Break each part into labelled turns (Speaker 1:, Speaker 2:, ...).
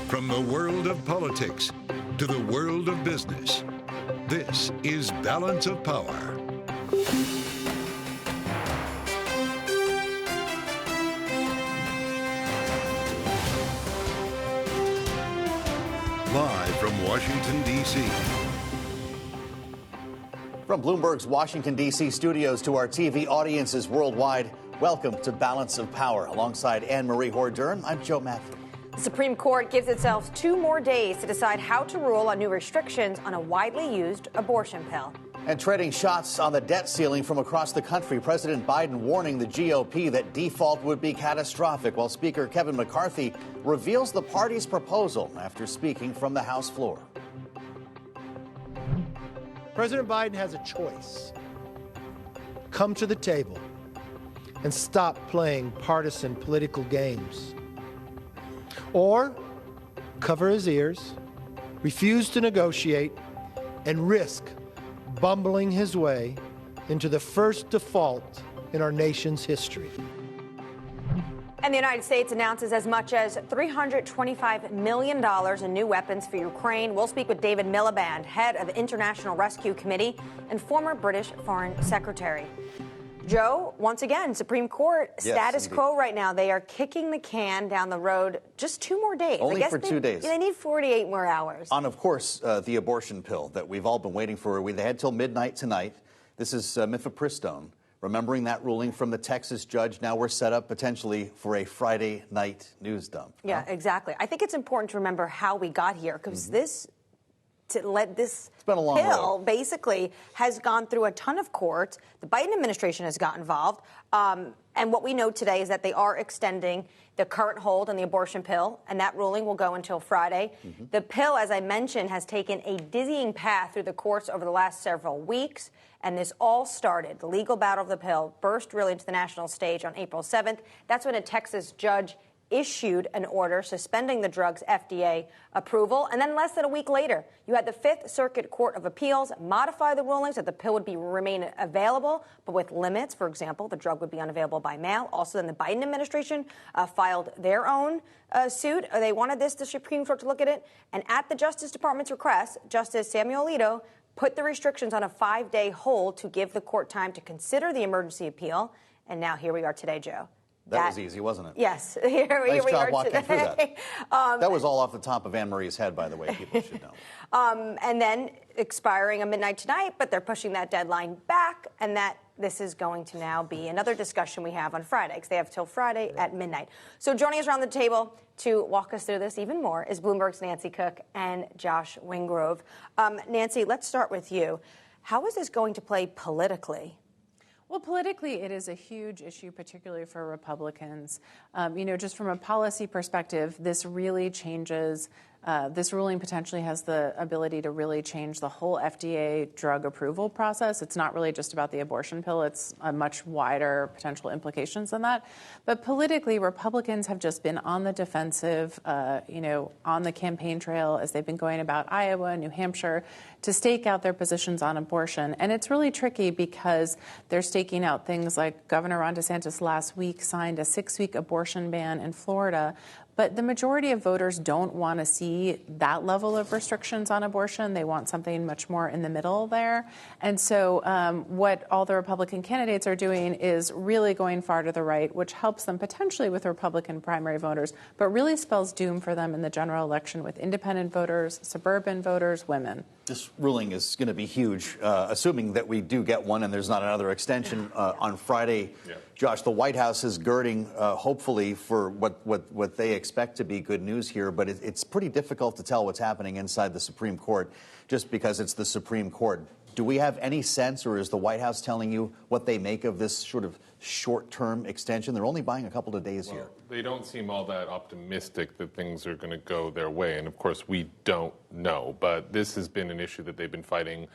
Speaker 1: From the world of politics to the world of business, this is Balance of Power. Live from Washington, D.C.
Speaker 2: From Bloomberg's Washington, D.C. studios to our TV audiences worldwide, welcome to Balance of Power. Alongside Anne-Marie Hordern, I'm Joe Matthew.
Speaker 3: The Supreme Court gives itself 2 more days to decide how to rule on new restrictions on a widely used abortion pill.
Speaker 2: And trading shots on the debt ceiling from across the country, President Biden warning the GOP that default would be catastrophic, while Speaker Kevin McCarthy reveals the party's proposal after speaking from the House floor.
Speaker 4: President Biden has a choice. Come to the table and stop playing partisan political games. Or cover his ears, refuse to negotiate, and risk bumbling his way into the first default in our nation's history.
Speaker 3: And the United States announces as much as $325 million in new weapons for Ukraine. We'll speak with David Miliband, head of the International Rescue Committee and former British Foreign Secretary. Joe, once again, Supreme Court, status quo right now. They are kicking the can down the road. Just 2 more days.
Speaker 2: Only for 2 days.
Speaker 3: They need 48 more hours.
Speaker 2: On, of course, the abortion pill that we've all been waiting for. They had till midnight tonight. This is mifepristone. Remembering that ruling from the Texas judge, now we're set up potentially for a Friday night news dump.
Speaker 3: Yeah, exactly. I think it's important to remember how we got here, because this pill basically has gone through a ton of courts. The Biden administration has got involved. And what we know today is that they are extending the current hold on the abortion pill, and that ruling will go until Friday. The pill, as I mentioned, has taken a dizzying path through the courts over the last several weeks, and this all started. The legal battle of the pill burst really into the national stage on April 7th. That's when a Texas judge issued an order suspending the drug's FDA approval. And then less than a week later, you had the Fifth Circuit Court of Appeals modify the rulings that the pill would remain available, but with limits. For example, the drug would be unavailable by mail. Also, then the Biden administration filed their own suit. They wanted the Supreme Court to look at it. And at the Justice Department's request, Justice Samuel Alito put the restrictions on a 5-day hold to give the court time to consider the emergency appeal. And now here we are today, Joe.
Speaker 2: That was easy, wasn't it?
Speaker 3: Yes.
Speaker 2: Nice job walking through that. That was all off the top of Anne-Marie's head, by the way. People should know.
Speaker 3: And then expiring at midnight tonight, but they're pushing that deadline back, and that this is going to now be another discussion we have on Friday, because they have till Friday at midnight. So joining us around the table to walk us through this even more is Bloomberg's Nancy Cook and Josh Wingrove. Nancy, let's start with you. How is this going to play politically?
Speaker 5: Well, politically, it is a huge issue, particularly for Republicans. Just from a policy perspective, this really changes. This ruling potentially has the ability to really change the whole FDA drug approval process. It's not really just about the abortion pill. It's a much wider potential implications than that. But politically, Republicans have just been on the defensive, on the campaign trail as they've been going about Iowa, New Hampshire, to stake out their positions on abortion. And it's really tricky because they're staking out things like Governor Ron DeSantis last week signed a 6-week abortion ban in Florida. But the majority of voters don't want to see that level of restrictions on abortion. They want something much more in the middle there. And so what all the Republican candidates are doing is really going far to the right, which helps them potentially with Republican primary voters, but really spells doom for them in the general election with independent voters, suburban voters, women.
Speaker 2: This ruling is going to be huge, assuming that we do get one and there's not another extension on Friday. Yeah. Josh, the White House is girding, hopefully, for what they expect to be good news here, but it's pretty difficult to tell what's happening inside the Supreme Court just because it's the Supreme Court. Do we have any sense, or is the White House telling you what they make of this sort of short-term extension? They're only buying a couple of days here.
Speaker 6: They don't seem all that optimistic that things are going to go their way. And, of course, we don't know. But this has been an issue that they've been fighting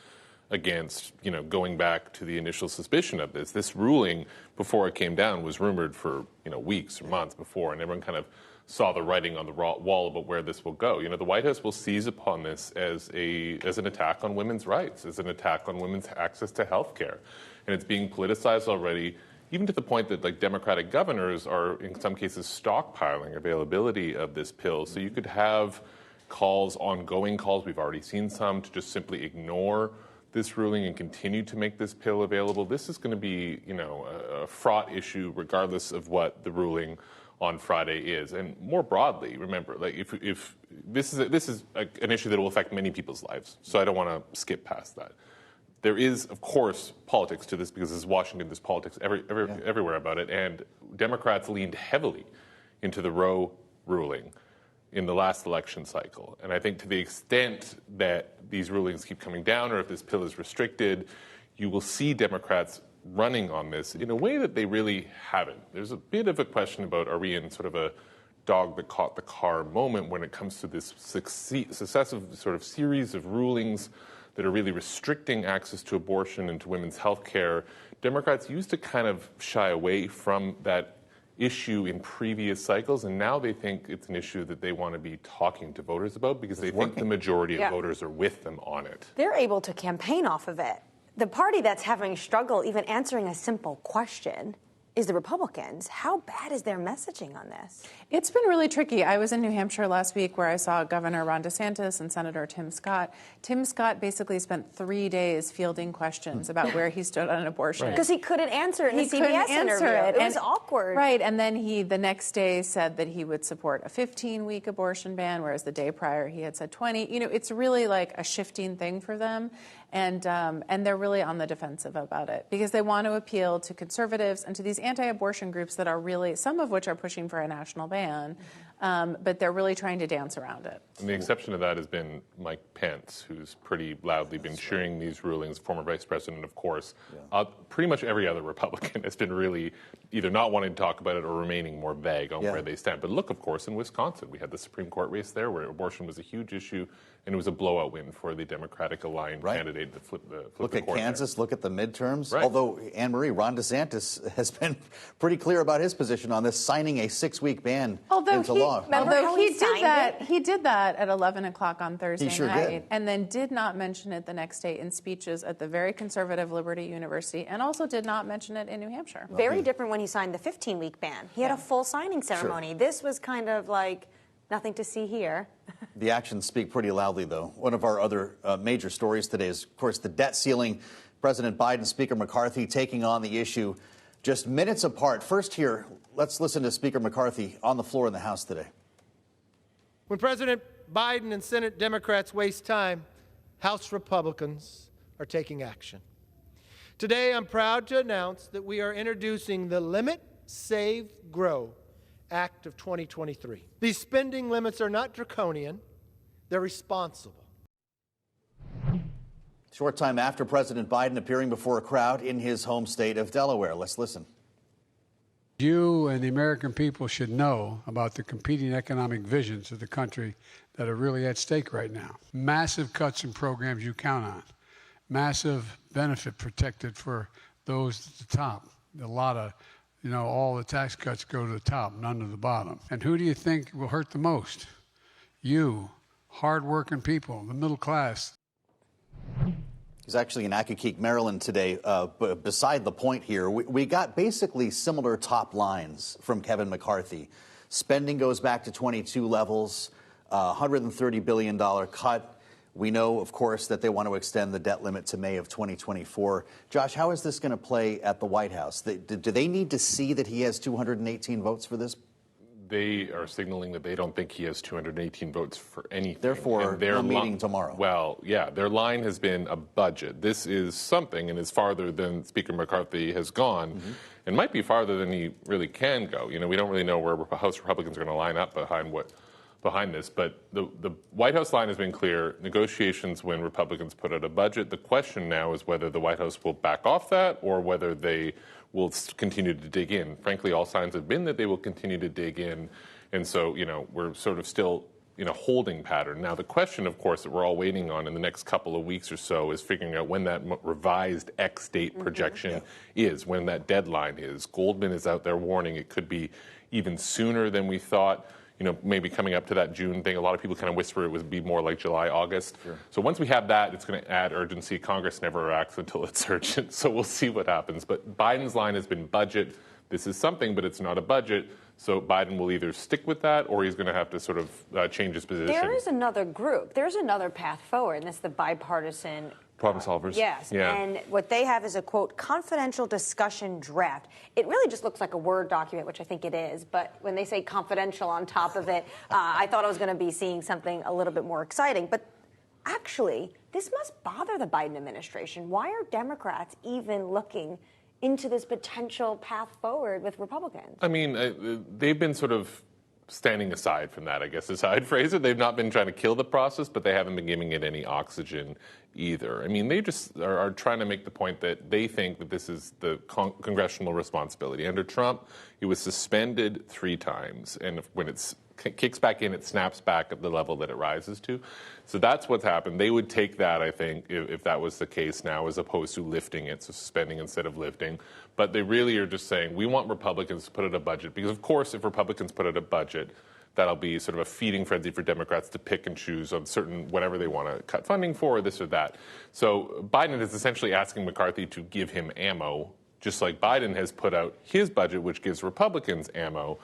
Speaker 6: against, going back to the initial suspicion of this. This ruling, before it came down, was rumored for, weeks or months before. And everyone kind of saw the writing on the wall about where this will go. The White House will seize upon this as an attack on women's rights, as an attack on women's access to health care. And it's being politicized already. even to the point that like Democratic governors are in some cases stockpiling availability of this pill. So you could have calls, ongoing calls, we've already seen some, to just simply ignore this ruling and continue to make this pill available. This is going to be, a fraught issue regardless of what the ruling on Friday is. And more broadly, remember, like if this is an issue that will affect many people's lives. So I don't want to skip past that. There is, of course, politics to this because this is Washington. There's politics everywhere about it. And Democrats leaned heavily into the Roe ruling in the last election cycle. And I think to the extent that these rulings keep coming down or if this pill is restricted, you will see Democrats running on this in a way that they really haven't. There's a bit of a question about, are we in sort of a dog that caught the car moment when it comes to this successive sort of series of rulings that are really restricting access to abortion and to women's health care. Democrats used to kind of shy away from that issue in previous cycles, and now they think it's an issue that they want to be talking to voters about because they think the majority of voters are with them on it.
Speaker 3: They're able to campaign off of it. The party that's having struggle even answering a simple question is the Republicans. How bad is their messaging on this?
Speaker 5: It's been really tricky. I was in New Hampshire last week where I saw Governor Ron DeSantis and Senator Tim Scott. Tim Scott basically spent 3 days fielding questions about where he stood on abortion.
Speaker 3: Because he couldn't answer it in the CBS interview. It was awkward.
Speaker 5: Right, and then he, the next day, said that he would support a 15-week abortion ban, whereas the day prior he had said 20. It's really like a shifting thing for them. And they're really on the defensive about it because they want to appeal to conservatives and to these anti-abortion groups that are really, some of which are pushing for a national ban, but they're really trying to dance around it.
Speaker 6: And the exception to that has been Mike Pence, who's pretty loudly been cheering these rulings, former vice president, of course. Pretty much every other Republican has been really either not wanting to talk about it or remaining more vague on where they stand. But look, of course, in Wisconsin, we had the Supreme Court race there where abortion was a huge issue, and it was a blowout win for the Democratic-aligned candidate that flipped the
Speaker 2: Look at Kansas, look at the midterms.
Speaker 6: Right.
Speaker 2: Although, Anne-Marie, Ron DeSantis has been pretty clear about his position on this, signing a 6-week ban into law.
Speaker 5: Although he did that at 11 o'clock on Thursday night,
Speaker 2: did.
Speaker 5: and then did not mention it the next day in speeches at the very conservative Liberty University, and also did not mention it in New Hampshire.
Speaker 3: Very different when he signed the 15-week ban. He had a full signing ceremony. This was kind of like nothing to see here.
Speaker 2: The actions speak pretty loudly, though. One of our other major stories today is, of course, the debt ceiling. President Biden, Speaker McCarthy taking on the issue just minutes apart. First here, let's listen to Speaker McCarthy on the floor in the House today.
Speaker 4: When President Biden and Senate Democrats waste time, House Republicans are taking action. Today, I'm proud to announce that we are introducing the Limit, Save, Grow Act of 2023. These spending limits are not draconian, they're responsible.
Speaker 2: Short time after President Biden appearing before a crowd in his home state of Delaware. Let's listen.
Speaker 7: You and the American people should know about the competing economic visions of the country that are really at stake right now. Massive cuts in programs you count on. Massive benefit protected for those at the top. A lot of, all the tax cuts go to the top, none to the bottom. And who do you think will hurt the most? You, hardworking people, the middle class.
Speaker 2: He's actually in Accokeek, Maryland today. But beside the point here, we got basically similar top lines from Kevin McCarthy. Spending goes back to 22 levels, $130 billion cut. We know, of course, that they want to extend the debt limit to May of 2024. Josh, how is this going to play at the White House? Do they need to see that he has 218 votes for this?
Speaker 6: They are signaling that they don't think he has 218 votes for anything.
Speaker 2: Therefore, no meeting tomorrow.
Speaker 6: Well, yeah, their line has been a budget. This is something, and is farther than Speaker McCarthy has gone, and might be farther than he really can go. We don't really know where House Republicans are going to line up behind this, but the White House line has been clear. Negotiations when Republicans put out a budget. The question now is whether the White House will back off that or whether they will continue to dig in. Frankly, all signs have been that they will continue to dig in. And so, we're sort of still in a holding pattern. Now, the question, of course, that we're all waiting on in the next couple of weeks or so is figuring out when that revised X date projection is, when that deadline is. Goldman is out there warning it could be even sooner than we thought. maybe coming up to that June thing. A lot of people kind of whisper it would be more like July, August. Sure. So once we have that, it's going to add urgency. Congress never acts until it's urgent, so we'll see what happens. But Biden's line has been budget. This is something, but it's not a budget. So Biden will either stick with that or he's going to have to sort of change his position.
Speaker 3: There is another group. There's another path forward, and that's the bipartisan
Speaker 6: problem solvers.
Speaker 3: Yes.
Speaker 6: Yeah.
Speaker 3: And what they have is a, quote, confidential discussion draft. It really just looks like a Word document, which I think it is. But when they say confidential on top of it, I thought I was going to be seeing something a little bit more exciting. But actually, this must bother the Biden administration. Why are Democrats even looking into this potential path forward with Republicans?
Speaker 6: I mean, they've been sort of standing aside from that, I guess is how I'd phrase it. They've not been trying to kill the process, but they haven't been giving it any oxygen either. I mean, they just are trying to make the point that they think that this is the congressional responsibility. Under Trump, he was suspended 3 times, and when it kicks back in, it snaps back at the level that it rises to. So that's what's happened. They would take that, I think, if that was the case now, as opposed to lifting it, so suspending instead of lifting. But they really are just saying, we want Republicans to put out a budget, because, of course, if Republicans put out a budget, that'll be sort of a feeding frenzy for Democrats to pick and choose on certain, whatever they want to cut funding for, this or that. So Biden is essentially asking McCarthy to give him ammo, just like Biden has put out his budget, which gives Republicans ammo,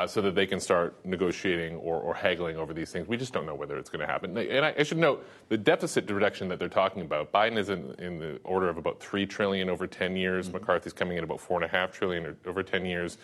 Speaker 6: so that they can start negotiating or haggling over these things. We just don't know whether it's going to happen. And I should note, the deficit reduction that they're talking about, Biden is in the order of about $3 trillion over 10 years. Mm-hmm. McCarthy's coming in about $4.5 trillion over 10 years.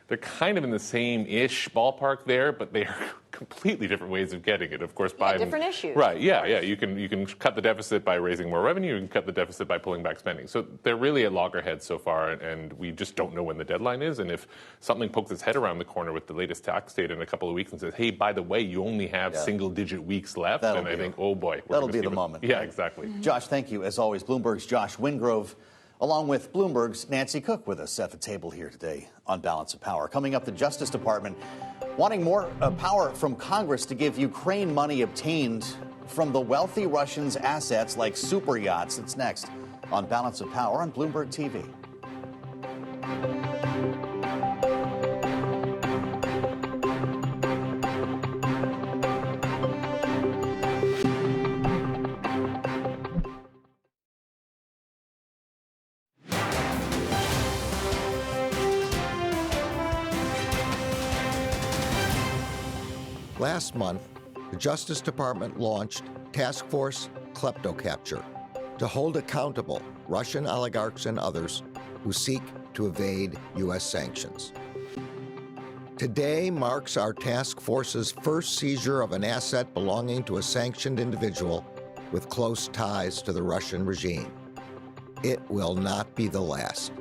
Speaker 6: They're kind of in the same-ish ballpark there, but they are completely different ways of getting it. Of course, Biden...
Speaker 3: different issues.
Speaker 6: Right, yeah. You can cut the deficit by raising more revenue. You can cut the deficit by pulling back spending. So they're really at loggerheads so far, and we just don't know when the deadline is. And if something pokes its head around the corner with the latest tax data in a couple of weeks and says, hey, by the way, you only have single-digit weeks left, then I think, oh boy.
Speaker 2: That'll be the moment.
Speaker 6: Yeah, exactly.
Speaker 2: Mm-hmm. Josh, thank you. As always, Bloomberg's Josh Wingrove, along with Bloomberg's Nancy Cook, with us at the table here today on Balance of Power. Coming up, the Justice Department wanting more power from Congress to give Ukraine money obtained from the wealthy Russians' assets like superyachts. It's next on Balance of Power on Bloomberg TV.
Speaker 8: Last month, the Justice Department launched Task Force KleptoCapture to hold accountable Russian oligarchs and others who seek to evade U.S. sanctions. Today marks our task force's first seizure of an asset belonging to a sanctioned individual with close ties to the Russian regime. It will not be the last.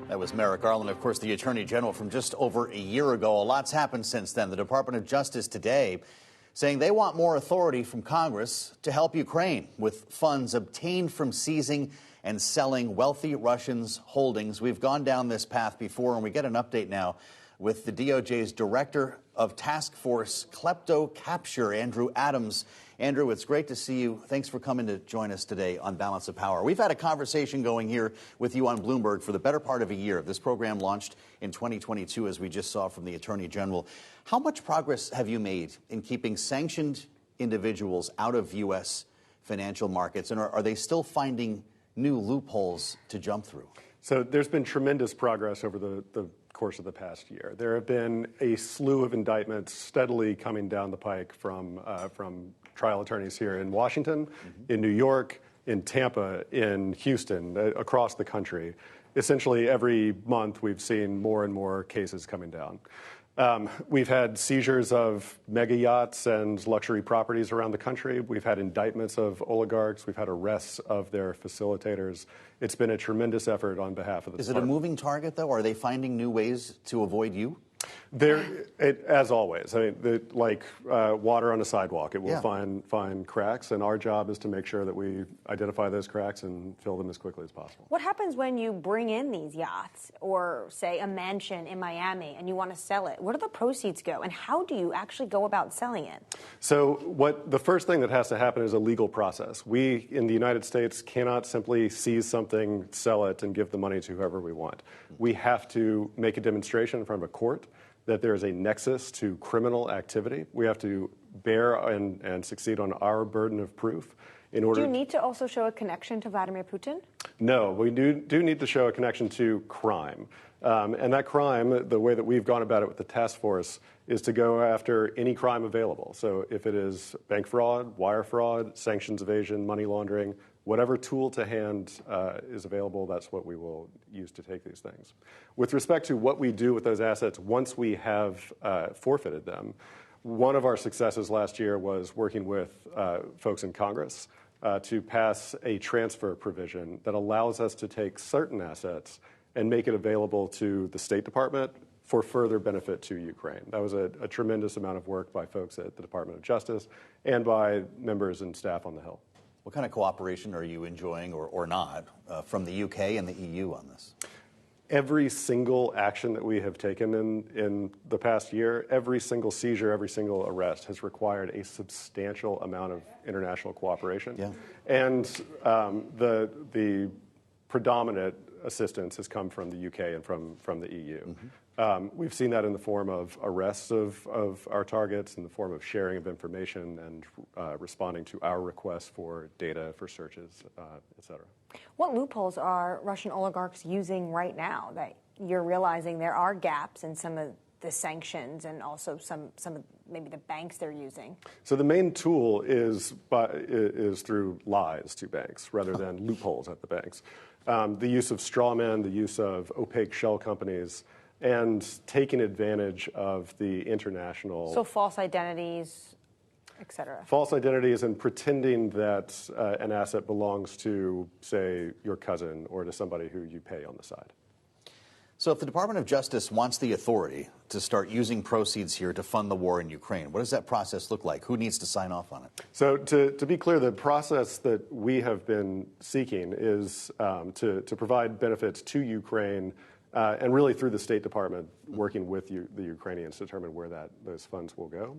Speaker 2: That was Merrick Garland, of course, the Attorney General from just over a year ago. A lot's happened since then. The Department of Justice today saying they want more authority from Congress to help Ukraine with funds obtained from seizing and selling wealthy Russians' holdings. We've gone down this path before, and we get an update now with the DOJ's Director of Task Force KleptoCapture, Andrew Adams. Andrew, it's great to see you. Thanks for coming to join us today on Balance of Power. We've had a conversation going here with you on Bloomberg for the better part of a year. This program launched in 2022, as we just saw from the Attorney General. How much progress have you made in keeping sanctioned individuals out of U.S. financial markets? And are they still finding new loopholes to jump through?
Speaker 9: So there's been tremendous progress over the course of the past year. There have been a slew of indictments steadily coming down the pike from trial attorneys here in Washington, in New York, in Tampa, in Houston, across the country. Essentially every month we've seen more and more cases coming down. We've had seizures of mega yachts and luxury properties around the country. We've had indictments of oligarchs. We've had arrests of their facilitators. It's been a tremendous effort on behalf of the
Speaker 2: department. Is it a moving target, though? Are they finding new ways to avoid you?
Speaker 9: As always, I mean, like water on a sidewalk, it will find cracks, and our job is to make sure that we identify those cracks and fill them as quickly as possible.
Speaker 3: What happens when you bring in these yachts or, say, a mansion in Miami and you want to sell it? Where do the proceeds go, and how do you actually go about selling it?
Speaker 9: So the first thing that has to happen is a legal process. We, in the United States, cannot simply seize something, sell it, and give the money to whoever we want. We have to make a demonstration in front of a court that there is a nexus to criminal activity. We have to bear and succeed on our burden of proof in order.
Speaker 3: Do you need to also show a connection to Vladimir Putin?
Speaker 9: No, we do need to show a connection to crime. And that crime, the way that we've gone about it with the task force, is to go after any crime available. So if it is bank fraud, wire fraud, sanctions evasion, money laundering, whatever tool to hand is available, that's what we will use to take these things. With respect to what we do with those assets once we have forfeited them, one of our successes last year was working with folks in Congress to pass a transfer provision that allows us to take certain assets and make it available to the State Department for further benefit to Ukraine. That was a tremendous amount of work by folks at the Department of Justice and by members and staff on the Hill.
Speaker 2: What kind of cooperation are you enjoying or not from the UK and the EU on this?
Speaker 9: Every single action that we have taken in the past year, every single seizure, every single arrest has required a substantial amount of international cooperation.
Speaker 2: Yeah.
Speaker 9: And the predominant assistance has come from the UK and from the EU. Mm-hmm. We've seen that in the form of arrests of our targets, in the form of sharing of information and responding to our requests for data, for searches, et cetera.
Speaker 3: What loopholes are Russian oligarchs using right now that you're realizing there are gaps in some of the sanctions and also some of maybe the banks they're using?
Speaker 9: So the main tool is through lies to banks rather than loopholes at the banks. The use of straw men, the use of opaque shell companies, and taking advantage of the international...
Speaker 3: So false identities, et cetera.
Speaker 9: False identities and pretending that an asset belongs to, say, your cousin or to somebody who you pay on the side.
Speaker 2: So if the Department of Justice wants the authority to start using proceeds here to fund the war in Ukraine, what does that process look like? Who needs to sign off on it?
Speaker 9: So to be clear, the process that we have been seeking is to provide benefits to Ukraine and really through the State Department working with the Ukrainians to determine where those funds will go.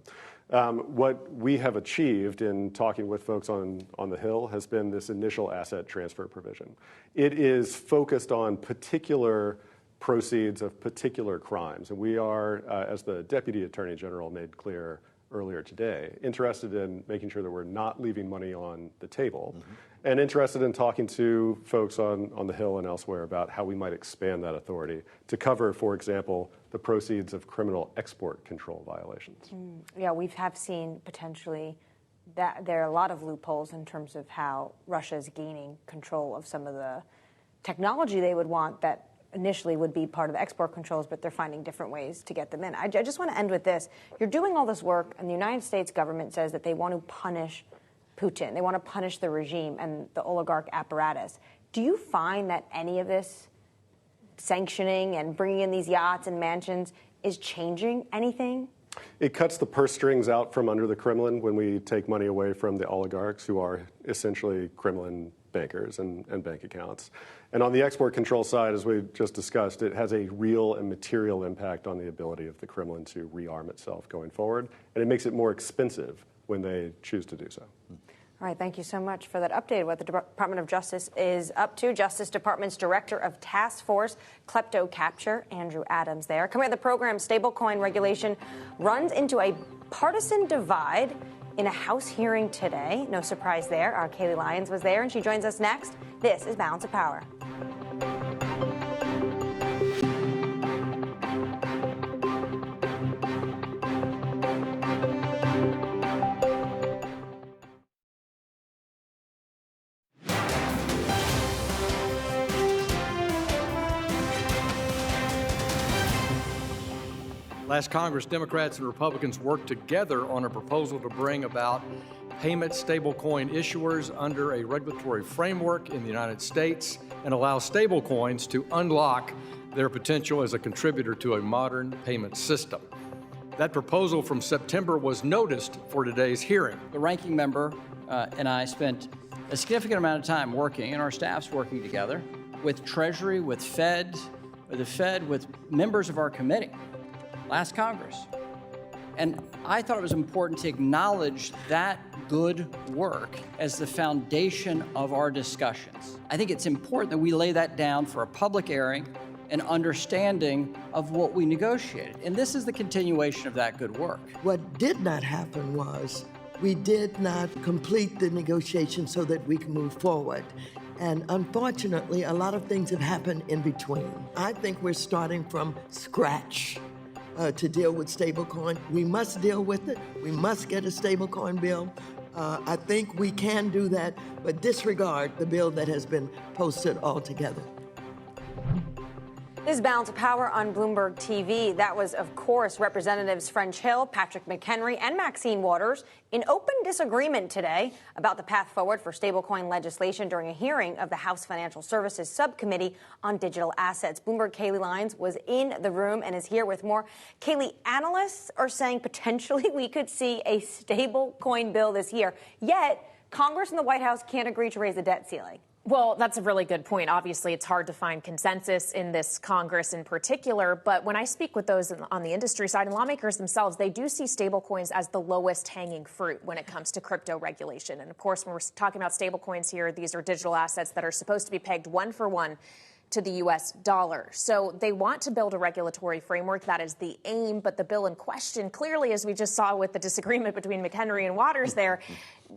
Speaker 9: What we have achieved in talking with folks on the Hill has been this initial asset transfer provision. It is focused on particular proceeds of particular crimes. And we are, as the Deputy Attorney General made clear earlier today, interested in making sure that we're not leaving money on the table, and interested in talking to folks on the Hill and elsewhere about how we might expand that authority to cover, for example, the proceeds of criminal export control violations.
Speaker 3: Yeah, we have seen potentially that there are a lot of loopholes in terms of how Russia is gaining control of some of the technology they would want that initially would be part of the export controls, but they're finding different ways to get them in. I just want to end with this. You're doing all this work, and the United States government says that they want to punish Putin. They want to punish the regime and the oligarch apparatus. Do you find that any of this sanctioning and bringing in these yachts and mansions is changing anything?
Speaker 9: It cuts the purse strings out from under the Kremlin when we take money away from the oligarchs who are essentially Kremlin bankers and bank accounts. And on the export control side, as we just discussed, it has a real and material impact on the ability of the Kremlin to rearm itself going forward. And it makes it more expensive when they choose to do so.
Speaker 3: All right, thank you so much for that update. What the Department of Justice is up to. Justice Department's Director of Task Force, KleptoCapture, Andrew Adams there. Coming at the program, stablecoin regulation runs into a partisan divide in a House hearing today. No surprise there. Our Kaylee Lyons was there, and she joins us next. This is Balance of Power.
Speaker 10: Last Congress, Democrats and Republicans worked together on a proposal to bring about payment stablecoin issuers under a regulatory framework in the United States and allow stablecoins to unlock their potential as a contributor to a modern payment system. That proposal from September was noticed for today's hearing.
Speaker 11: The ranking member and I spent a significant amount of time working, and our staffs working together, with Treasury, with the Fed, with members of our committee last Congress. And I thought it was important to acknowledge that good work as the foundation of our discussions. I think it's important that we lay that down for a public airing and understanding of what we negotiated. And this is the continuation of that good work.
Speaker 12: What did not happen was we did not complete the negotiation so that we can move forward. And unfortunately, a lot of things have happened in between. I think we're starting from scratch to deal with stablecoin. We must deal with it. We must get a stablecoin bill. I think we can do that, but disregard the bill that has been posted altogether.
Speaker 3: This is Balance of Power on Bloomberg TV. That was, of course, Representatives French Hill, Patrick McHenry, and Maxine Waters in open disagreement today about the path forward for stablecoin legislation during a hearing of the House Financial Services Subcommittee on Digital Assets. Bloomberg Kaylee Lyons was in the room and is here with more. Kaylee, analysts are saying potentially we could see a stablecoin bill this year, yet Congress and the White House can't agree to raise the debt ceiling.
Speaker 13: Well, that's a really good point. Obviously, it's hard to find consensus in this Congress in particular. But when I speak with those on the industry side and lawmakers themselves, they do see stablecoins as the lowest hanging fruit when it comes to crypto regulation. And of course, when we're talking about stablecoins here, these are digital assets that are supposed to be pegged one for one to the U.S. dollar. So they want to build a regulatory framework. That is the aim. But the bill in question, clearly, as we just saw with the disagreement between McHenry and Waters there,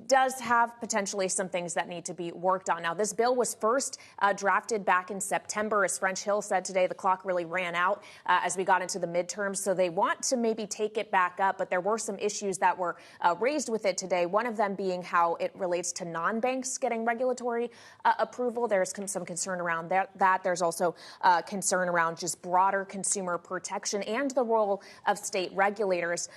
Speaker 13: does have potentially some things that need to be worked on. Now, this bill was first drafted back in September. As French Hill said today, the clock really ran out as we got into the midterms. So they want to maybe take it back up. But there were some issues that were raised with it today, one of them being how it relates to non-banks getting regulatory approval. There's some concern around that. There's also concern around just broader consumer protection and the role of state regulators.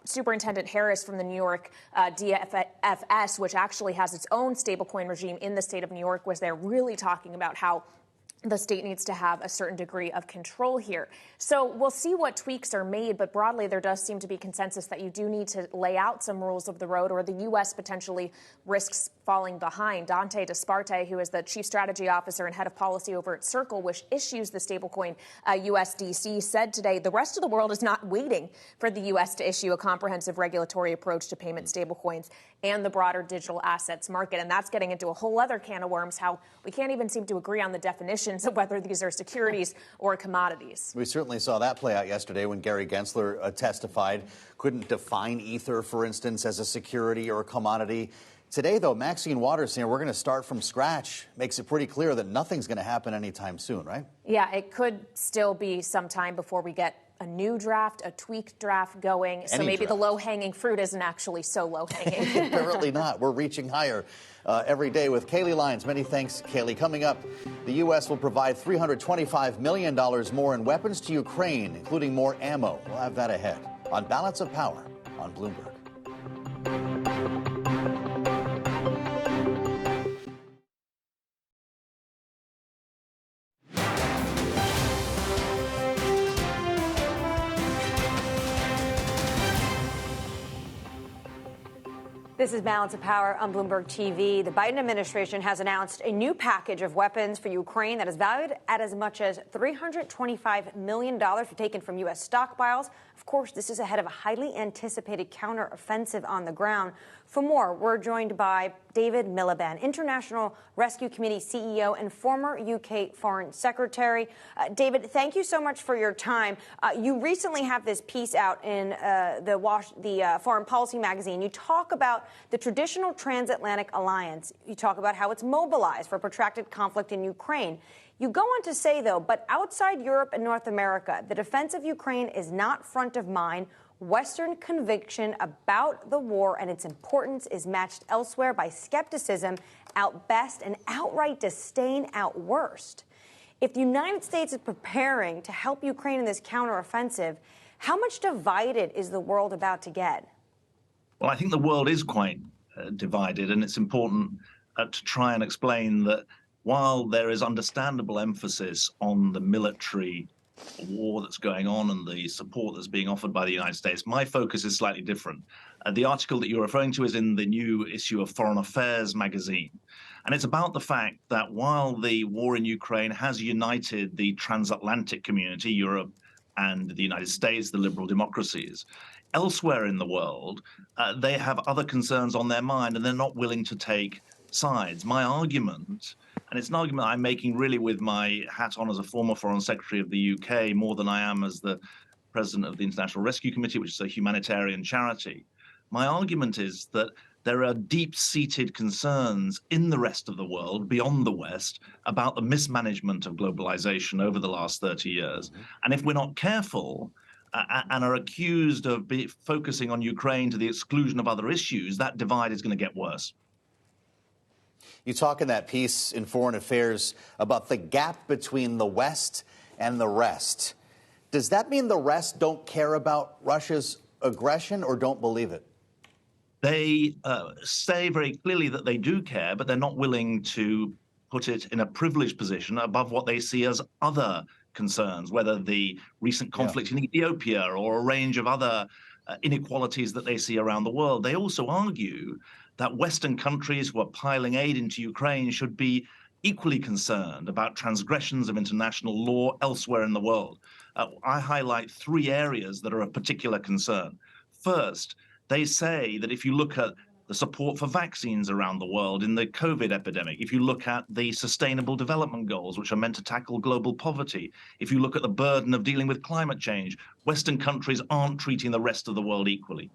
Speaker 13: Superintendent Harris from the New York DFS, which actually has its own stablecoin regime in the state of New York, was there really talking about how the state needs to have a certain degree of control here. So we'll see what tweaks are made, but broadly there does seem to be consensus that you do need to lay out some rules of the road, or the U.S. potentially risks falling behind. Dante Disparte, who is the chief strategy officer and head of policy over at Circle, which issues the stablecoin USDC, said today the rest of the world is not waiting for the U.S. to issue a comprehensive regulatory approach to payment stablecoins and the broader digital assets market. And that's getting into a whole other can of worms, how we can't even seem to agree on the definitions of whether these are securities or commodities.
Speaker 2: We certainly saw that play out yesterday when Gary Gensler testified. Couldn't define Ether, for instance, as a security or a commodity. Today, though, Maxine Waters saying we're going to start from scratch makes it pretty clear that nothing's going to happen anytime soon, right? Yeah,
Speaker 13: it could still be some time before we get a new draft, a tweaked draft going. So maybe the low-hanging fruit isn't actually so low-hanging.
Speaker 2: Apparently not. We're reaching higher every day with Kaylee Lyons. Many thanks, Kaylee. Coming up, the U.S. will provide $325 million more in weapons to Ukraine, including more ammo. We'll have that ahead on Balance of Power on Bloomberg.
Speaker 3: This is Balance of Power on Bloomberg TV. The Biden administration has announced a new package of weapons for Ukraine that is valued at as much as $325 million taken from U.S. stockpiles. Of course, this is ahead of a highly anticipated counteroffensive on the ground. For more, we're joined by David Miliband, International Rescue Committee CEO and former UK Foreign Secretary. David, thank you so much for your time. You recently have this piece out in the Foreign Policy magazine. You talk about the traditional transatlantic alliance. You talk about how it's mobilized for protracted conflict in Ukraine. You go on to say, though, but outside Europe and North America, the defense of Ukraine is not front of mind. Western conviction about the war and its importance is matched elsewhere by skepticism out best and outright disdain out worst. If the United States is preparing to help Ukraine in this counteroffensive, how much divided is the world about to get?
Speaker 14: Well, I think the world is quite divided, and it's important to try and explain that while there is understandable emphasis on the military war that's going on and the support that's being offered by the United States, my focus is slightly different. The article that you're referring to is in the new issue of Foreign Affairs magazine. And it's about the fact that while the war in Ukraine has united the transatlantic community, Europe and the United States, the liberal democracies, elsewhere in the world, they have other concerns on their mind and they're not willing to take sides. My argument And it's an argument I'm making really with my hat on as a former Foreign Secretary of the UK, more than I am as the President of the International Rescue Committee, which is a humanitarian charity. My argument is that there are deep-seated concerns in the rest of the world, beyond the West, about the mismanagement of globalization over the last 30 years. And if we're not careful and are accused of focusing on Ukraine to the exclusion of other issues, that divide is going to get worse.
Speaker 2: You talk in that piece in Foreign Affairs about the gap between the West and the rest. Does that mean the rest don't care about Russia's aggression or don't believe it?
Speaker 14: They say very clearly that they do care, but they're not willing to put it in a privileged position above what they see as other concerns, whether the recent conflict in Ethiopia or a range of other inequalities that they see around the world. They also argue that Western countries who are piling aid into Ukraine should be equally concerned about transgressions of international law elsewhere in the world. I highlight three areas that are of particular concern. First, they say that if you look at the support for vaccines around the world in the COVID epidemic, if you look at the Sustainable Development Goals, which are meant to tackle global poverty, if you look at the burden of dealing with climate change, Western countries aren't treating the rest of the world equally.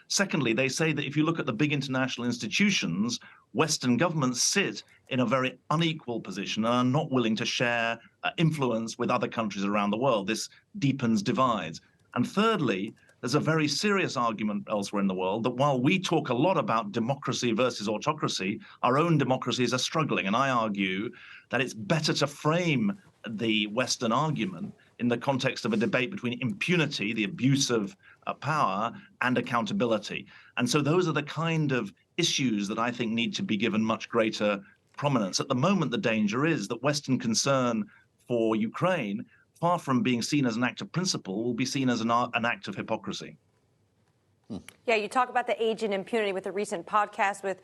Speaker 14: Secondly, they say that if you look at the big international institutions, Western governments sit in a very unequal position and are not willing to share influence with other countries around the world. This deepens divides. And thirdly, there's a very serious argument elsewhere in the world that while we talk a lot about democracy versus autocracy, our own democracies are struggling. And I argue that it's better to frame the Western argument in the context of a debate between impunity, the abuse of power, and accountability. And so those are the kind of issues that I think need to be given much greater prominence. At the moment, the danger is that Western concern for Ukraine, far from being seen as an act of principle, will be seen as an act of hypocrisy.
Speaker 3: Yeah, you talk about the age and impunity with a recent podcast with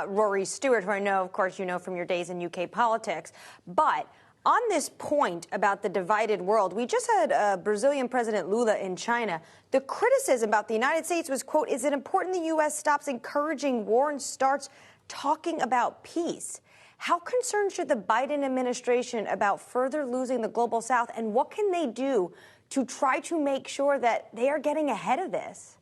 Speaker 3: Rory Stewart, who I know, of course, you know from your days in UK politics. But on this point about the divided world, we just had Brazilian President Lula in China. The criticism about the United States was, quote, is it important the U.S. stops encouraging war and starts talking about peace? How concerned should the Biden administration about further losing the global South, and what can they do to try to make sure that they are getting ahead of this?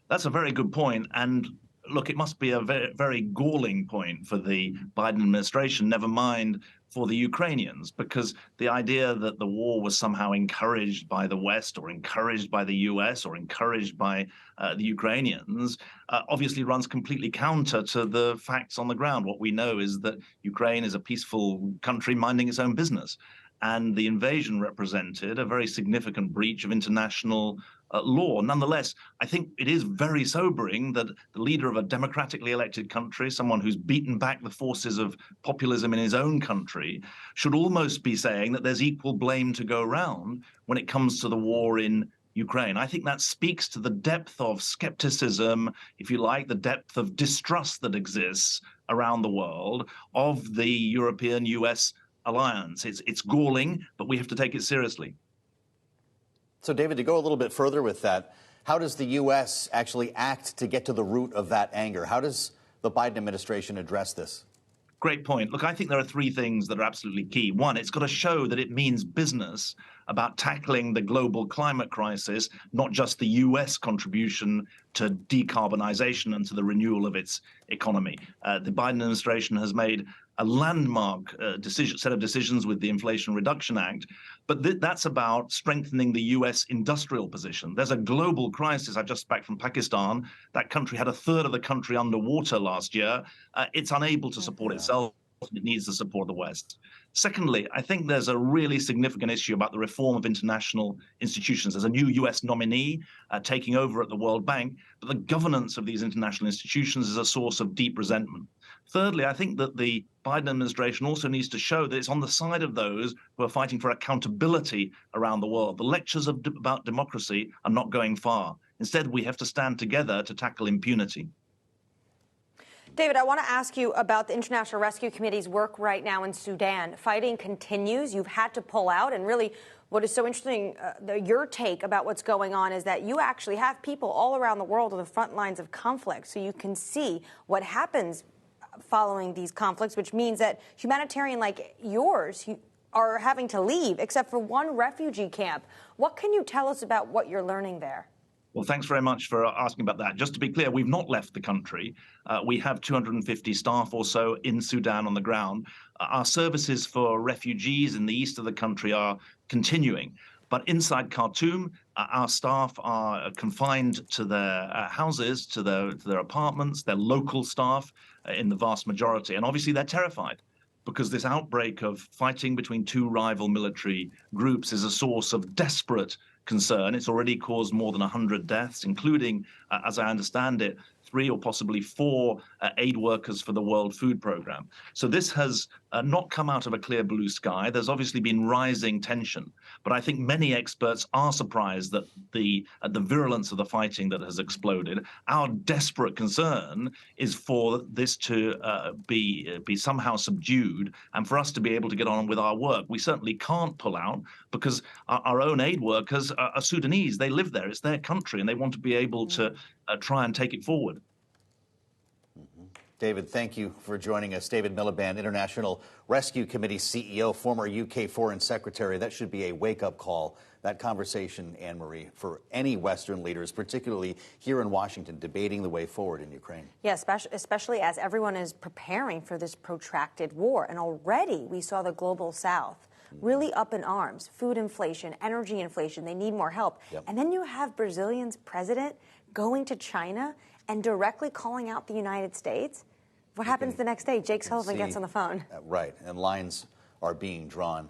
Speaker 14: That's a very good point. And look, it must be a very, very galling point for the Biden administration, never mind for the Ukrainians, because the idea that the war was somehow encouraged by the West or encouraged by the US or encouraged by the Ukrainians obviously runs completely counter to the facts on the ground. What we know is that Ukraine is a peaceful country minding its own business. And the invasion represented a very significant breach of international law. Nonetheless, I think it is very sobering that the leader of a democratically elected country, someone who's beaten back the forces of populism in his own country, should almost be saying that there's equal blame to go around when it comes to the war in Ukraine. I think that speaks to the depth of skepticism, if you like, the depth of distrust that exists around the world of the European-US alliance. It's galling, but we have to take it seriously.
Speaker 2: So, David, to go a little bit further with that, how does the U.S. actually act to get to the root of that anger? How does the Biden administration address this?
Speaker 14: Great point. Look, I think there are three things that are absolutely key. One, it's got to show that it means business about tackling the global climate crisis, not just the U.S. contribution to decarbonization and to the renewal of its economy. The Biden administration has made a landmark set of decisions with the Inflation Reduction Act, but that's about strengthening the U.S. industrial position. There's a global crisis. I'm just back from Pakistan. That country had a third of the country underwater last year. It's unable to support itself. It needs the support of the West. Secondly, I think there's a really significant issue about the reform of international institutions. There's a new U.S. nominee taking over at the World Bank, but the governance of these international institutions is a source of deep resentment. Thirdly, I think that the Biden administration also needs to show that it's on the side of those who are fighting for accountability around the world. The lectures about democracy are not going far. Instead, we have to stand together to tackle impunity.
Speaker 3: David, I want to ask you about the International Rescue Committee's work right now in Sudan. Fighting continues. You've had to pull out. And really, what is so interesting, your take about what's going on is that you actually have people all around the world on the front lines of conflict. So you can see what happens following these conflicts, which means that humanitarian like yours are having to leave, except for one refugee camp. What can you tell us about what you're learning there?
Speaker 14: Well, thanks very much for asking about that. Just to be clear, we've not left the country. We have 250 staff or so in Sudan on the ground. Our services for refugees in the east of the country are continuing. But inside Khartoum, our staff are confined to their houses, to their apartments, their local staff in the vast majority. And obviously they're terrified, because this outbreak of fighting between two rival military groups is a source of desperate concern. It's already caused more than 100 deaths, including, as I understand it, 3 or possibly 4 aid workers for the World Food Programme. So this has not come out of a clear blue sky. There's obviously been rising tension, but I think many experts are surprised that the virulence of the fighting that has exploded. Our desperate concern is for this to be somehow subdued and for us to be able to get on with our work. We certainly can't pull out because our own aid workers are Sudanese. They live there. It's their country, and they want to be able to try and take it forward.
Speaker 2: David, thank you for joining us. David Miliband, International Rescue Committee CEO, former UK Foreign Secretary. That should be a wake-up call, that conversation, Anne-Marie, for any Western leaders, particularly here in Washington, debating the way forward in Ukraine.
Speaker 3: Yeah, especially as everyone is preparing for this protracted war. And already we saw the global South really up in arms. Food inflation, energy inflation, they need more help.
Speaker 2: Yep.
Speaker 3: And then you have Brazilian's president going to China and directly calling out the United States. What happens the next day? Jake Sullivan gets on the phone.
Speaker 2: Right, and lines are being drawn.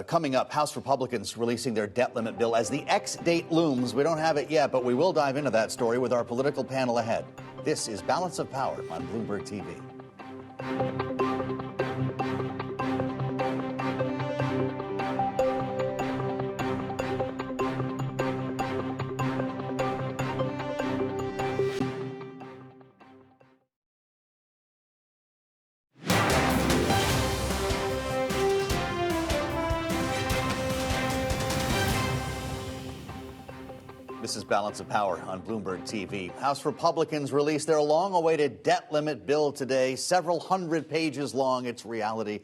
Speaker 2: Coming up, House Republicans releasing their debt limit bill as the X date looms. We don't have it yet, but we will dive into that story with our political panel ahead. This is Balance of Power on Bloomberg TV. This is Balance of Power on Bloomberg TV. House Republicans released their long-awaited debt limit bill today, several hundred pages long. It's reality,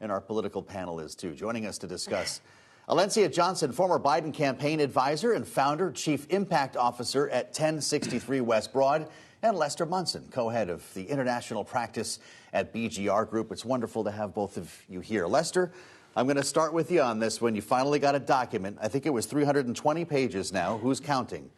Speaker 2: and our political panel is too. Joining us to discuss, Alencia Johnson, former Biden campaign advisor and founder, chief impact officer at 1063 West Broad, and Lester Munson, co-head of the international practice at BGR Group. It's wonderful to have both of you here. Lester, I'm going to start with you on this one. You finally got a document. I think it was 320 pages now. Who's counting?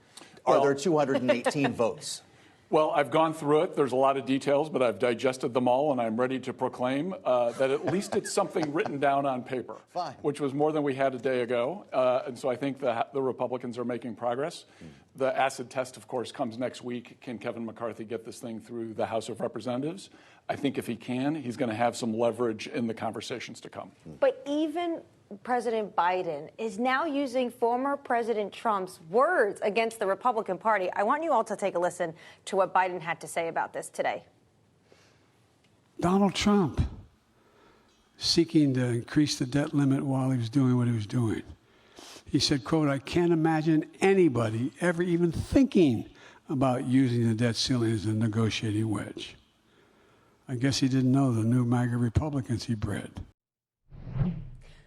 Speaker 2: Are there 218 votes?
Speaker 15: Well, I've gone through it. There's a lot of details, but I've digested them all, and I'm ready to proclaim that at least it's something written down on paper, which was more than we had a day ago. And so I think the Republicans are making progress. The acid test, of course, comes next week. Can Kevin McCarthy get this thing through the House of Representatives? I think if he can, he's going to have some leverage in the conversations to come.
Speaker 3: But even President Biden is now using former President Trump's words against the Republican Party. I want you all to take a listen to what Biden had to say about this today.
Speaker 7: Donald Trump seeking to increase the debt limit while he was doing what he was doing. He said, quote, "I can't imagine anybody ever even thinking about using the debt ceiling as a negotiating wedge." I guess he didn't know the new MAGA Republicans he bred.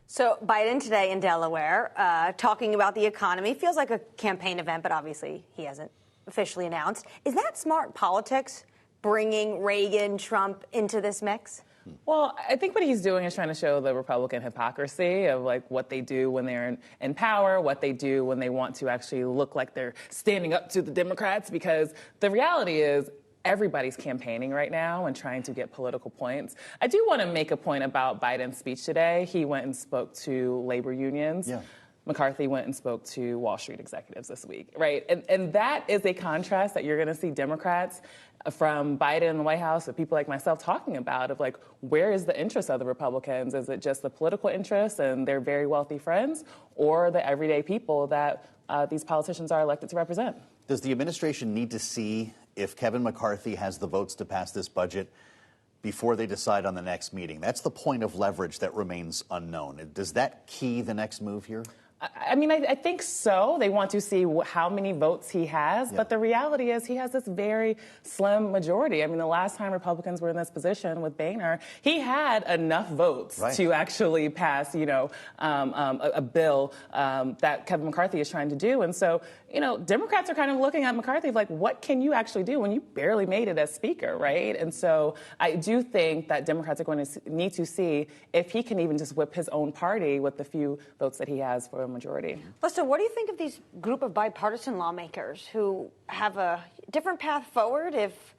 Speaker 3: So Biden today in Delaware talking about the economy. Feels like a campaign event, but obviously he hasn't officially announced. Is that smart politics, bringing Reagan, Trump into this mix?
Speaker 16: Well, I think what he's doing is trying to show the Republican hypocrisy of like what they do when they're in power, what they do when they want to actually look like they're standing up to the Democrats, because the reality is everybody's campaigning right now and trying to get political points. I do want to make a point about Biden's speech today. He went and spoke to labor unions. Yeah. McCarthy went and spoke to Wall Street executives this week, right? And that is a contrast that you're going to see Democrats from Biden in the White House, and people like myself talking about, of like, where is the interest of the Republicans? Is it just the political interest and their very wealthy friends, or the everyday people that these politicians are elected to represent?
Speaker 2: Does the administration need to see if Kevin McCarthy has the votes to pass this budget before they decide on the next meeting? That's the point of leverage that remains unknown. Does that key the next move here?
Speaker 16: I mean, I think so. They want to see how many votes he has. But the reality is he has this very slim majority. I mean, the last time Republicans were in this position with Boehner, he had enough votes to actually pass, a bill that Kevin McCarthy is trying to do. And so, Democrats are kind of looking at McCarthy like, what can you actually do when you barely made it as Speaker, right? And so I do think that Democrats are going to need to see if he can even just whip his own party with the few votes that he has for a majority.
Speaker 3: Lester, what do you think of these group of bipartisan lawmakers who have a different path forward if,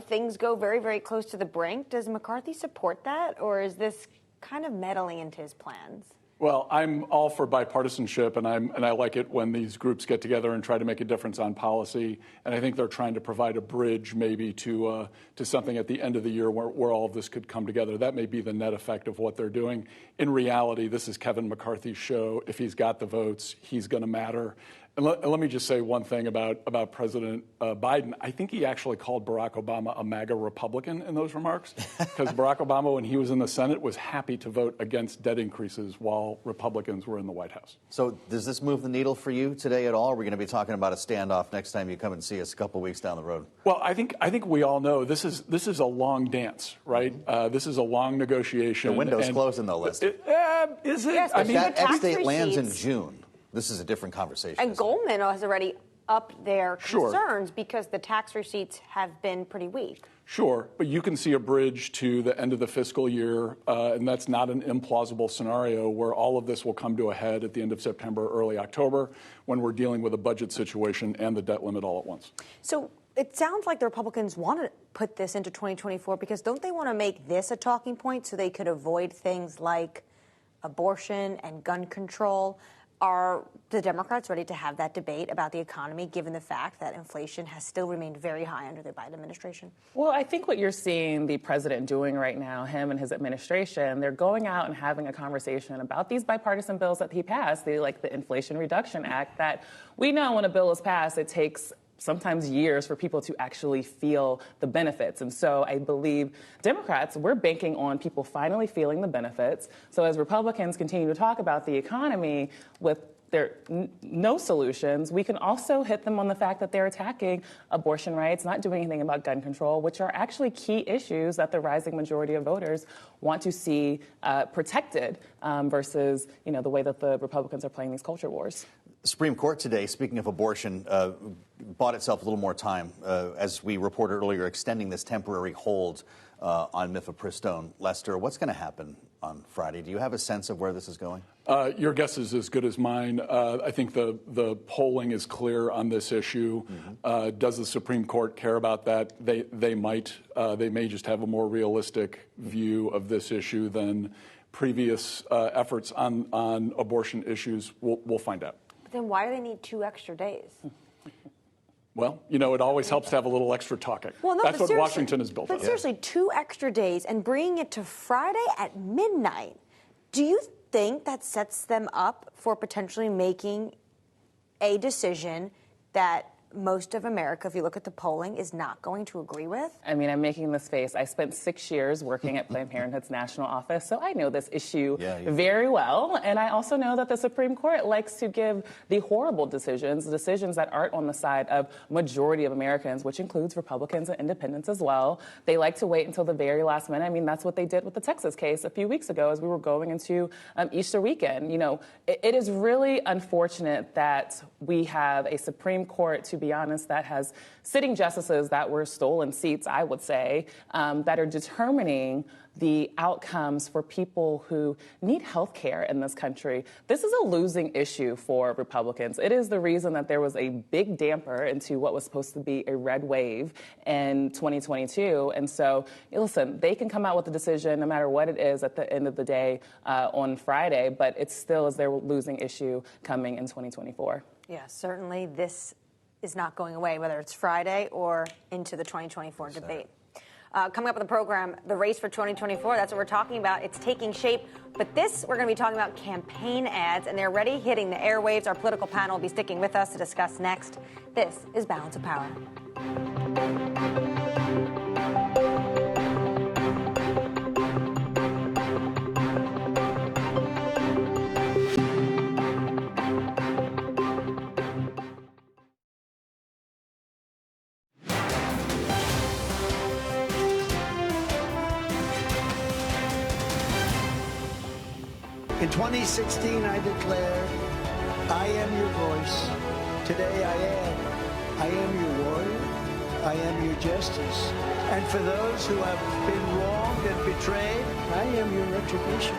Speaker 3: things go very, very close to the brink? Does McCarthy support that, or is this kind of meddling into his plans?
Speaker 15: Well, I'm all for bipartisanship, and I like it when these groups get together and try to make a difference on policy. And I think they're trying to provide a bridge, maybe to something at the end of the year where all of this could come together. That may be the net effect of what they're doing. In reality, this is Kevin McCarthy's show. If he's got the votes, he's going to matter. And let me just say one thing about President Biden. I think he actually called Barack Obama a MAGA Republican in those remarks, because Barack Obama, when he was in the Senate, was happy to vote against debt increases while Republicans were in the White House.
Speaker 2: So does this move the needle for you today at all? Are we going to be talking about a standoff next time you come and see us a couple weeks down the road?
Speaker 15: Well, I think we all know this is a long dance, right? This is a long negotiation.
Speaker 2: The window's closing, though, Lester.
Speaker 15: Is it?
Speaker 3: Yes,
Speaker 15: I mean,
Speaker 2: that F-state lands in June. This is a different conversation.
Speaker 3: And Goldman has already upped their concerns because the tax receipts have been pretty weak.
Speaker 15: Sure, but you can see a bridge to the end of the fiscal year, and that's not an implausible scenario where all of this will come to a head at the end of September, early October, when we're dealing with a budget situation and the debt limit all at once.
Speaker 3: So it sounds like the Republicans want to put this into 2024 because don't they want to make this a talking point so they could avoid things like abortion and gun control? Are the Democrats ready to have that debate about the economy, given the fact that inflation has still remained very high under the Biden administration?
Speaker 16: Well, I think what you're seeing the president doing right now, him and his administration, they're going out and having a conversation about these bipartisan bills that he passed, like the Inflation Reduction Act, that we know when a bill is passed, it takes sometimes years for people to actually feel the benefits. And so I believe Democrats, we're banking on people finally feeling the benefits. So as Republicans continue to talk about the economy with their no solutions, we can also hit them on the fact that they're attacking abortion rights, not doing anything about gun control, which are actually key issues that the rising majority of voters want to see protected versus, the way that the Republicans are playing these culture wars.
Speaker 2: The Supreme Court today, speaking of abortion, bought itself a little more time, as we reported earlier, extending this temporary hold on mifepristone. Lester, what's going to happen on Friday? Do you have a sense of where this is going?
Speaker 15: Your guess is as good as mine. I think the polling is clear on this issue. Does the Supreme Court care about that? They might. They may just have a more realistic view of this issue than previous efforts on abortion issues. We'll find out.
Speaker 3: Then why do they need 2 extra days?
Speaker 15: Well, it always helps to have a little extra talking.
Speaker 3: Well, no,
Speaker 15: that's what Washington is built on.
Speaker 3: But seriously, 2 extra days and bringing it to Friday at midnight, do you think that sets them up for potentially making a decision that most of America, if you look at the polling, is not going to agree with?
Speaker 16: I mean, I'm making this face. I spent 6 years working at Planned Parenthood's national office, so I know this issue very well. And I also know that the Supreme Court likes to give the horrible decisions that aren't on the side of majority of Americans, which includes Republicans and independents as well. They like to wait until the very last minute. I mean, that's what they did with the Texas case a few weeks ago as we were going into Easter weekend. It is really unfortunate that we have a Supreme Court, to be honest, that has sitting justices that were stolen seats, I would say, that are determining the outcomes for people who need health care in this country. This is a losing issue for Republicans. It is the reason that there was a big damper into what was supposed to be a red wave in 2022. And so, listen, they can come out with a decision no matter what it is at the end of the day on Friday, but it still is their losing issue coming in 2024.
Speaker 3: Yeah, certainly this is not going away, whether it's Friday or into the 2024 debate. Coming up on the program, the race for 2024, that's what we're talking about. It's taking shape. But this, we're going to be talking about campaign ads, and they're already hitting the airwaves. Our political panel will be sticking with us to discuss next. This is Balance of Power.
Speaker 17: 2016, I declared, I am your voice. Today I am your warrior. I am your justice. And for those who have been wronged and betrayed, I am your retribution.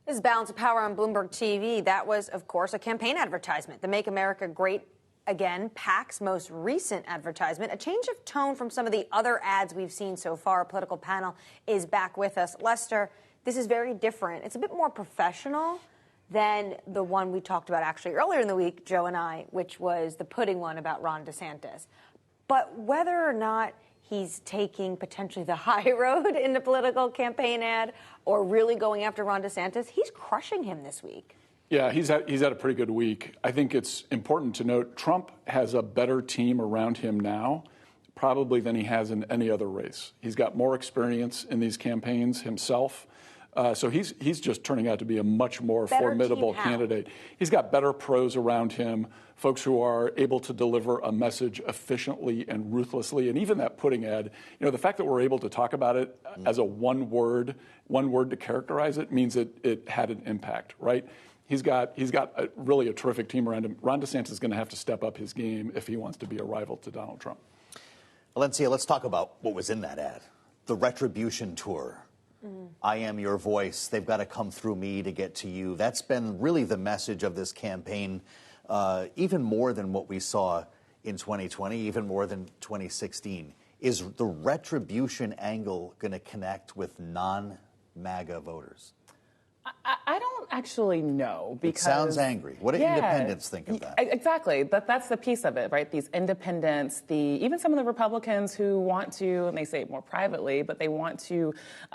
Speaker 3: This is Balance of Power on Bloomberg TV. That was, of course, a campaign advertisement. The Make America Great Again, PAC's most recent advertisement. A change of tone from some of the other ads we've seen so far. Our political panel is back with us. Lester, this is very different. It's a bit more professional than the one we talked about actually earlier in the week, Joe and I, which was the pudding one about Ron DeSantis. But whether or not he's taking potentially the high road in the political campaign ad or really going after Ron DeSantis, he's crushing him this week.
Speaker 15: Yeah, he's had a pretty good week. I think it's important to note Trump has a better team around him now, probably than he has in any other race. He's got more experience in these campaigns himself. So he's just turning out to be a much more formidable candidate. He's got better pros around him, folks who are able to deliver a message efficiently and ruthlessly. And even that pudding ad, the fact that we're able to talk about it as a one word to characterize it means it had an impact, right? He's got really a terrific team around him. Ron DeSantis is going to have to step up his game if he wants to be a rival to Donald Trump.
Speaker 2: Valencia, let's talk about what was in that ad. The retribution tour. I am your voice. They've got to come through me to get to you. That's been really the message of this campaign, even more than what we saw in 2020, even more than 2016. Is the retribution angle going to connect with non-MAGA voters?
Speaker 16: I don't actually know because
Speaker 2: it sounds angry. What do independents think of that?
Speaker 16: Exactly. That's the piece of it, right? These independents, even some of the Republicans who want to, and they say it more privately, but they want to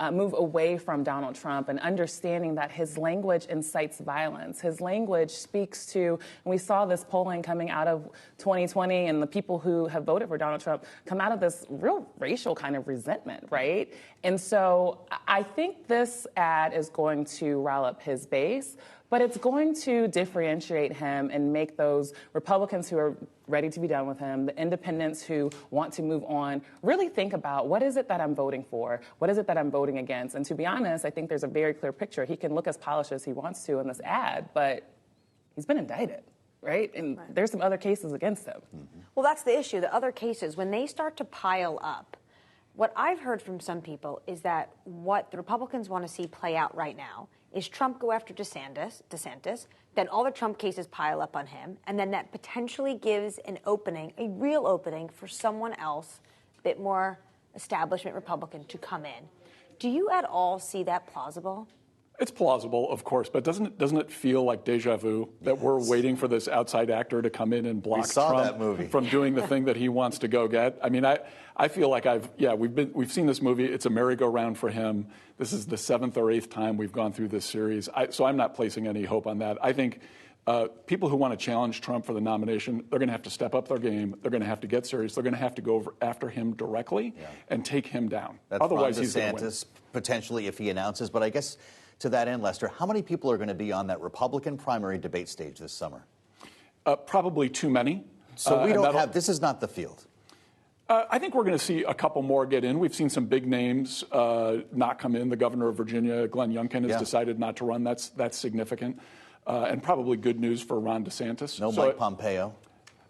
Speaker 16: move away from Donald Trump and understanding that his language incites violence. His language speaks to, and we saw this polling coming out of 2020 and the people who have voted for Donald Trump come out of this real racial kind of resentment, right? And so I think this ad is going to rile up his base, but it's going to differentiate him and make those Republicans who are ready to be done with him, the independents who want to move on, really think about what is it that I'm voting for? What is it that I'm voting against? And to be honest, I think there's a very clear picture. He can look as polished as he wants to in this ad, but he's been indicted. Right? And there's some other cases against him.
Speaker 3: Well, that's the issue. The other cases, when they start to pile up, what I've heard from some people is that what the Republicans want to see play out right now is Trump go after DeSantis, then all the Trump cases pile up on him, and then that potentially gives an opening, a real opening for someone else, a bit more establishment Republican, to come in. Do you at all see that plausible?
Speaker 15: It's plausible, of course, but doesn't it feel like deja vu that we're waiting for this outside actor to come in and block Trump from doing the thing that he wants to go get? I mean, I feel like we've seen this movie. It's a merry-go-round for him. This is the 7th or 8th time we've gone through this series. So I'm not placing any hope on that. I think people who want to challenge Trump for the nomination, they're going to have to step up their game. They're going to have to get serious. They're going to have to go after him directly and take him down.
Speaker 2: That's
Speaker 15: Otherwise,
Speaker 2: Ron
Speaker 15: he's going to win.
Speaker 2: DeSantis, potentially, if he announces. But I guess to that end, Lester, how many people are going to be on that Republican primary debate stage this summer?
Speaker 15: Probably too many.
Speaker 2: So we don't have, this is not the field.
Speaker 15: I think we're going to see a couple more get in. We've seen some big names not come in. The governor of Virginia, Glenn Youngkin, has decided not to run. That's significant. And probably good news for Ron DeSantis.
Speaker 2: No Mike Pompeo.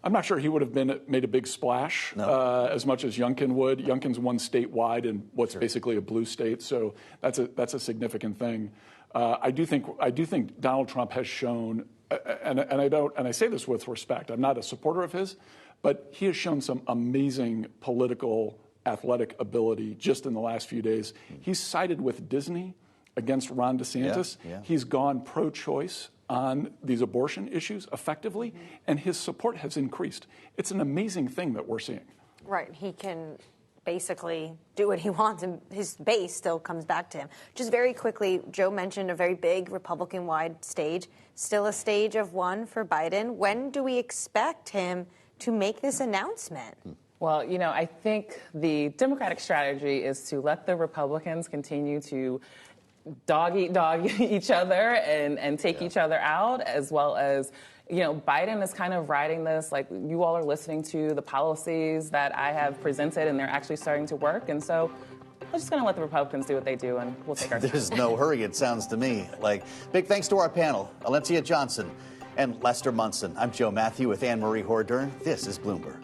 Speaker 15: I'm not sure he would have made a big splash as much as Youngkin would. Youngkin's won statewide in what's basically a blue state, so that's a significant thing. I do think Donald Trump has shown, and I say this with respect. I'm not a supporter of his, but he has shown some amazing political athletic ability just in the last few days. He's sided with Disney against Ron DeSantis. He's gone pro-choice on these abortion issues effectively, and his support has increased. It's an amazing thing that we're seeing.
Speaker 3: Right. He can basically do what he wants, and his base still comes back to him. Just very quickly, Joe mentioned a very big Republican-wide stage, still a stage of one for Biden. When do we expect him to make this announcement?
Speaker 16: Well, I think the Democratic strategy is to let the Republicans continue to dog each other and take each other out, as well as, Biden is kind of riding this, like you all are listening to the policies that I have presented and they're actually starting to work. And so we're just going to let the Republicans do what they do, and we'll take our time.
Speaker 2: There's no hurry, it sounds to me. Like, big thanks to our panel, Alencia Johnson and Lester Munson. I'm Joe Matthew with Anne Marie Hordern. This is Bloomberg.